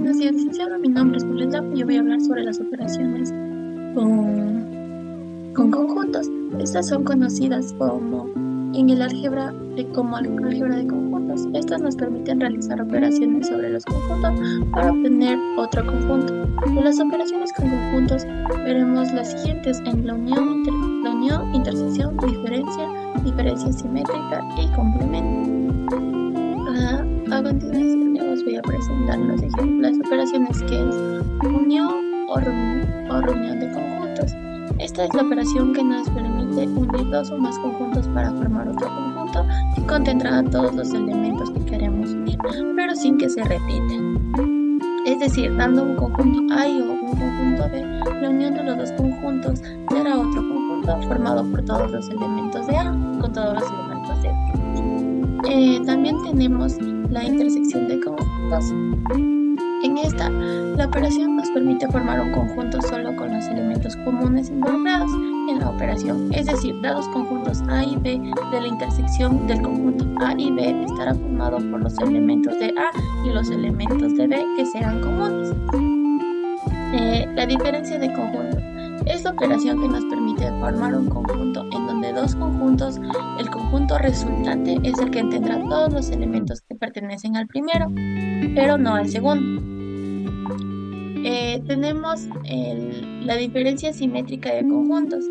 Buenos días, licenciado. Mi nombre es Julieta y yo voy a hablar sobre las operaciones con conjuntos. Estas son conocidas como en el álgebra como álgebra de conjuntos. Estas nos permiten realizar operaciones sobre los conjuntos para obtener otro conjunto. De las operaciones con conjuntos veremos las siguientes en la unión, intersección, diferencia simétrica y complemento. A continuación les voy a presentar los ejemplos, las operaciones que es unión o reunión de conjuntos. Esta es la operación que nos permite unir dos o más conjuntos para formar otro conjunto que contendrá todos los elementos que queremos unir, pero sin que se repiten. Es decir, dando un conjunto A y o un conjunto B, la unión de los dos conjuntos será otro conjunto formado por todos los elementos de A con todos los elementos de B. También tenemos la intersección de conjuntos. En esta, la operación nos permite formar un conjunto solo con los elementos comunes involucrados en la operación, es decir, dados conjuntos A y B, de la intersección del conjunto A y B estará formado por los elementos de A y los elementos de B que sean comunes. La diferencia de conjunto es la operación que nos permite formar un conjunto en donde dos conjuntos, el conjunto resultante es el que tendrá todos los elementos que pertenecen al primero, pero no al segundo. Tenemos la diferencia simétrica de conjuntos.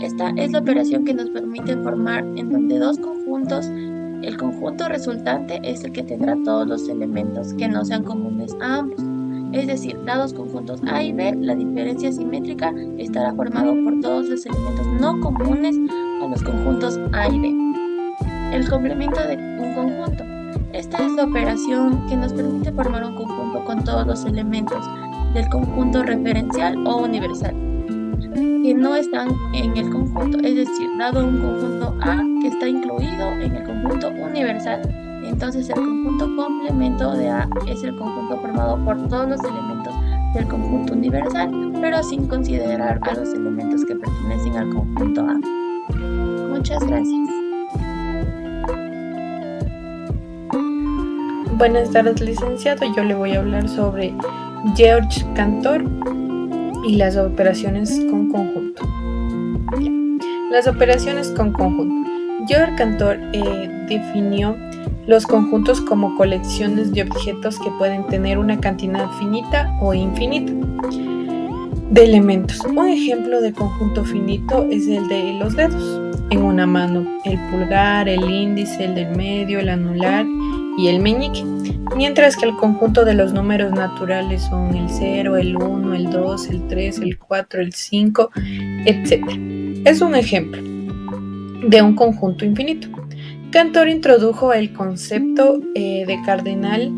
Esta es la operación que nos permite formar en donde dos conjuntos, el conjunto resultante es el que tendrá todos los elementos que no sean comunes a ambos. Es decir, dados conjuntos A y B, la diferencia simétrica estará formado por todos los elementos no comunes a los conjuntos A y B. El complemento de un conjunto. Esta es la operación que nos permite formar un conjunto con todos los elementos del conjunto referencial o universal que no están en el conjunto, es decir, dado un conjunto A que está incluido en el conjunto universal, entonces el conjunto complemento de A es el conjunto formado por todos los elementos del conjunto universal, pero sin considerar a los elementos que pertenecen al conjunto A. Muchas gracias. Buenas tardes, licenciado. Yo le voy a hablar sobre Georg Cantor y las operaciones con conjunto. Bien. Las operaciones con conjunto. Georg Cantor definió los conjuntos como colecciones de objetos que pueden tener una cantidad finita o infinita de elementos. Un ejemplo de conjunto finito es el de los dedos en una mano, el pulgar, el índice, el del medio, el anular y el meñique, mientras que el conjunto de los números naturales son el 0, el 1, el 2, el 3, el 4, el 5, etc. Es un ejemplo de un conjunto infinito. Cantor introdujo el concepto de cardinal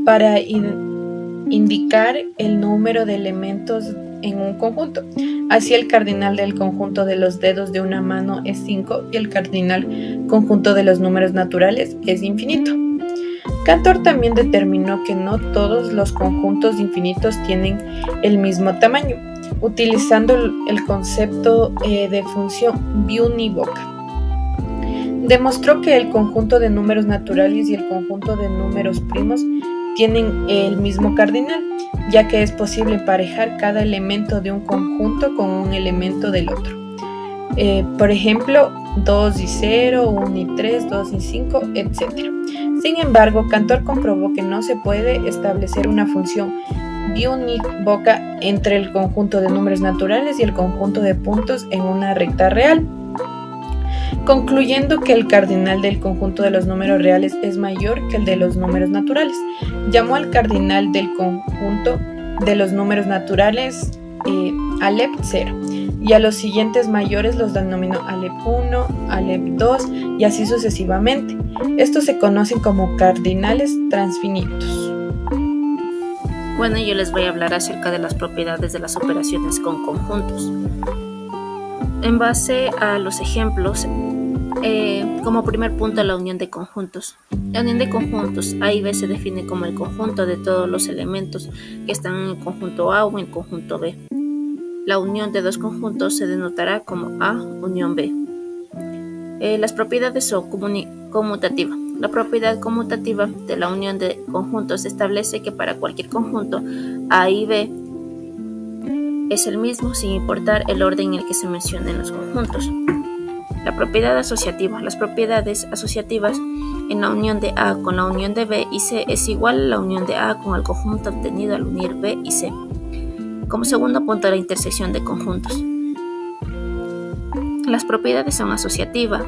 para indicar el número de elementos en un conjunto. Así el cardinal del conjunto de los dedos de una mano es 5 y el cardinal conjunto de los números naturales es infinito. Cantor también determinó que no todos los conjuntos infinitos tienen el mismo tamaño, utilizando el concepto de función biunívoca. Demostró que el conjunto de números naturales y el conjunto de números primos tienen el mismo cardinal, ya que es posible emparejar cada elemento de un conjunto con un elemento del otro. Por ejemplo, 2 y 0, 1 y 3, 2 y 5, etc. Sin embargo, Cantor comprobó que no se puede establecer una función biunívoca entre el conjunto de números naturales y el conjunto de puntos en una recta real, concluyendo que el cardinal del conjunto de los números reales es mayor que el de los números naturales. Llamó al cardinal del conjunto de los números naturales Alep 0 y a los siguientes mayores los denominó Alep 1, Alep 2 y así sucesivamente. Estos se conocen como cardinales transfinitos. Bueno, yo les voy a hablar acerca de las propiedades de las operaciones con conjuntos. En base a los ejemplos, como primer punto, la unión de conjuntos. La unión de conjuntos A y B se define como el conjunto de todos los elementos que están en el conjunto A o en el conjunto B. La unión de dos conjuntos se denotará como A unión B. Las propiedades son conmutativa. La propiedad conmutativa de la unión de conjuntos establece que para cualquier conjunto A y B es el mismo sin importar el orden en el que se mencionen los conjuntos. La propiedad asociativa. Las propiedades asociativas en la unión de A con la unión de B y C es igual a la unión de A con el conjunto obtenido al unir B y C. Como segundo punto, la intersección de conjuntos. Las propiedades son asociativas.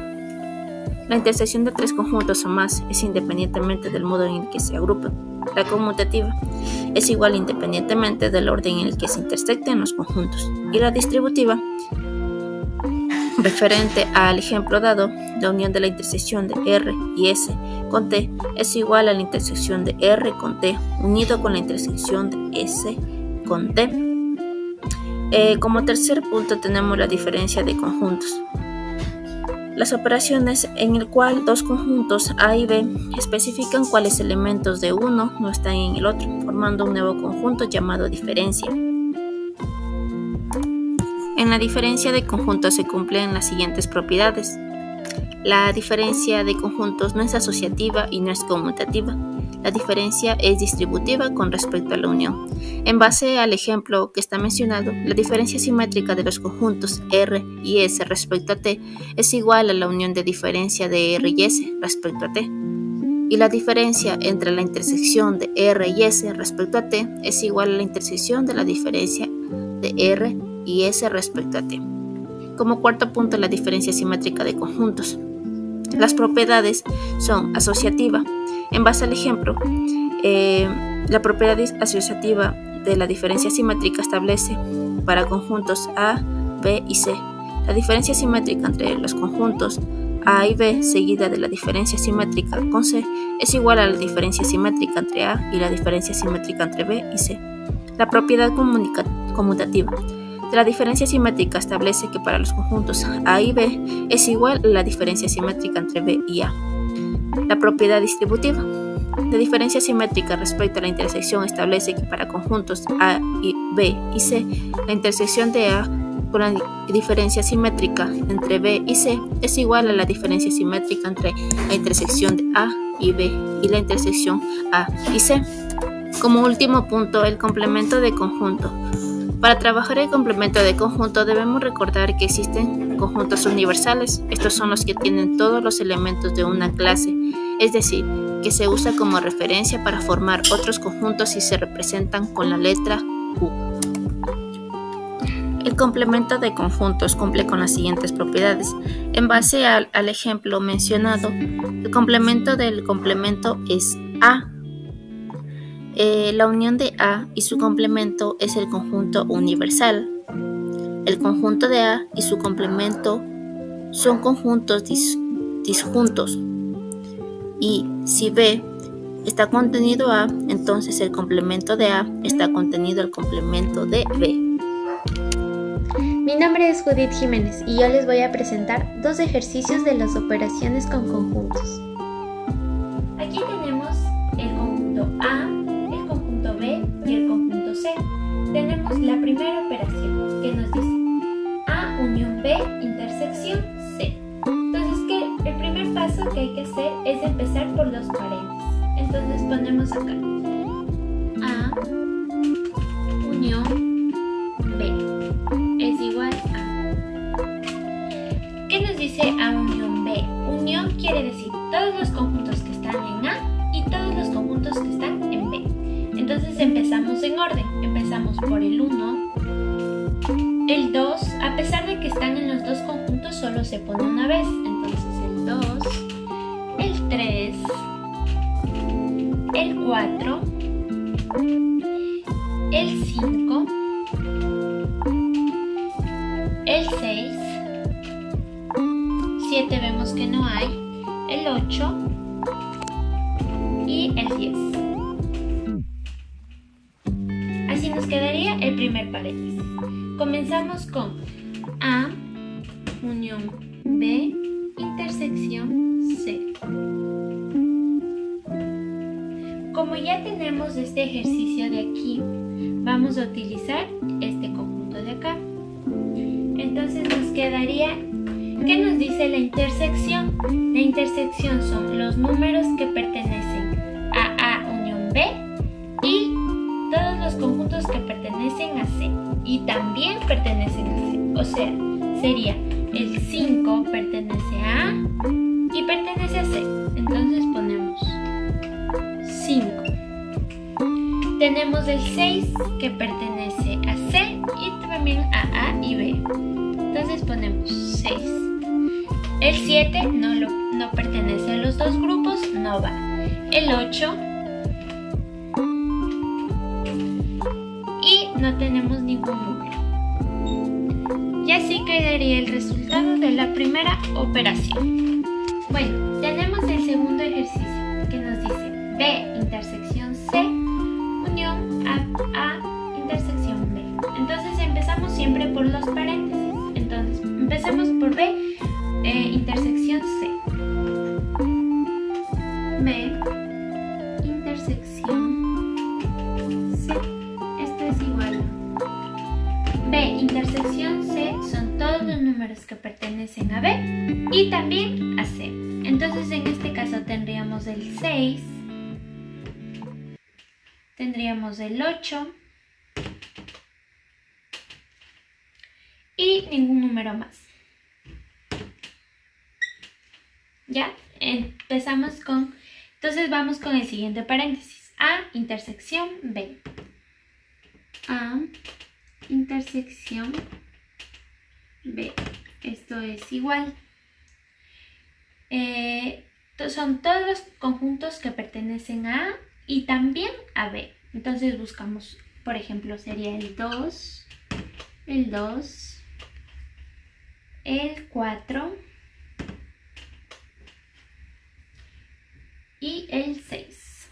La intersección de tres conjuntos o más es independientemente del modo en el que se agrupan. La conmutativa es igual independientemente del orden en el que se intersecten los conjuntos. Y la distributiva, referente al ejemplo dado, la unión de la intersección de R y S con T es igual a la intersección de R con T unido con la intersección de S con T. Como tercer punto tenemos la diferencia de conjuntos. Las operaciones en el cual dos conjuntos A y B especifican cuáles elementos de uno no están en el otro, formando un nuevo conjunto llamado diferencia. En la diferencia de conjuntos se cumplen las siguientes propiedades. La diferencia de conjuntos no es asociativa y no es conmutativa. La diferencia es distributiva con respecto a la unión. En base al ejemplo que está mencionado, la diferencia simétrica de los conjuntos R y S respecto a T es igual a la unión de diferencia de R y S respecto a T. Y la diferencia entre la intersección de R y S respecto a T es igual a la intersección de la diferencia de R y S respecto a T. Como cuarto punto, la diferencia simétrica de conjuntos. Las propiedades son asociativa. En base al ejemplo, la propiedad asociativa de la diferencia simétrica establece para conjuntos A, B y C. La diferencia simétrica entre los conjuntos A y B seguida de la diferencia simétrica con C es igual a la diferencia simétrica entre A y la diferencia simétrica entre B y C. La propiedad conmutativa de la diferencia simétrica establece que para los conjuntos A y B es igual a la diferencia simétrica entre B y A. La propiedad distributiva de diferencia simétrica respecto a la intersección establece que para conjuntos A, y B y C, la intersección de A con la diferencia simétrica entre B y C es igual a la diferencia simétrica entre la intersección de A y B y la intersección A y C. Como último punto, el complemento de conjunto. Para trabajar el complemento de conjunto debemos recordar que existen conjuntos universales. Estos son los que tienen todos los elementos de una clase, es decir, que se usa como referencia para formar otros conjuntos y se representan con la letra U. El complemento de conjuntos cumple con las siguientes propiedades. En base al ejemplo mencionado, el complemento del complemento es A. La unión de A y su complemento es el conjunto universal. El conjunto de A y su complemento son conjuntos disjuntos. Y si B está contenido A, entonces el complemento de A está contenido el complemento de B. Mi nombre es Judith Jiménez y yo les voy a presentar dos ejercicios de las operaciones con conjuntos. Aquí tenemos el conjunto A, el conjunto B y el conjunto C. Tenemos la primera operación que nos dice A unión B intersección C. Entonces, el primer paso que hay que hacer es empezar por los paréntesis. Entonces ponemos acá A unión B es igual a. ¿Qué nos dice A unión B? Unión quiere decir todos los conjuntos que están en A y todos los conjuntos que están en B. Entonces empezamos en orden. Empezamos por el 1, el 2, a pesar de que están en los dos conjuntos solo se pone una vez. Entonces el 2, el 3, el 4, el 5, el 6, 7 vemos que no hay, el 8 y el 10. Así nos quedaría el primer paréntesis. Comenzamos con A unión B intersección C. Como ya tenemos este ejercicio de aquí, vamos a utilizar este conjunto de acá. Entonces nos quedaría ¿Qué nos dice la intersección? La intersección son los números que pertenecen a A unión B y todos los conjuntos que pertenecen a C y también pertenecen a C. O sea, sería el 5 pertenece a A y pertenece a C. Entonces ponemos 5. Tenemos el 6 que pertenece a C y también a A y B. Entonces ponemos 6. El 7 no pertenece a los dos grupos, no va. El 8 y no tenemos ningún número. Y así quedaría el resultado de la primera operación. Bueno, tenemos el segundo ejercicio que nos dice B intersección C unión A intersección B. Entonces empezamos siempre por los paréntesis. Entonces empecemos por B intersección C. B intersección C. Esto es igual. B intersección C son todos los números que pertenecen a B y también a C. Entonces en este caso tendríamos el 6, tendríamos el 8 y ningún número más. Ya, empezamos con... Entonces vamos con el siguiente paréntesis. A intersección B. A intersección B. Esto es igual. Son todos los conjuntos que pertenecen a A y también a B. Entonces buscamos, por ejemplo, sería el 2, el 2, el 4 y el 6.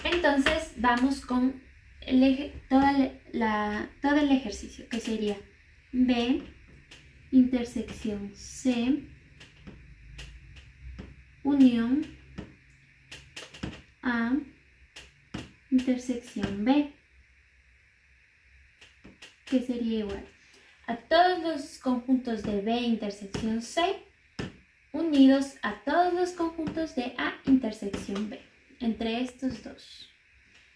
Entonces vamos con todo el ejercicio, que sería B intersección C unión A intersección B, que sería igual a todos los conjuntos de B intersección C unidos a todos los conjuntos de A intersección B, entre estos dos.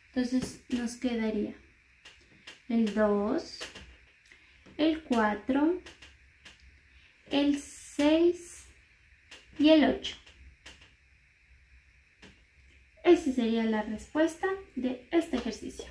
Entonces nos quedaría el 2, el 4, el 6 y el 8. Esa sería la respuesta de este ejercicio.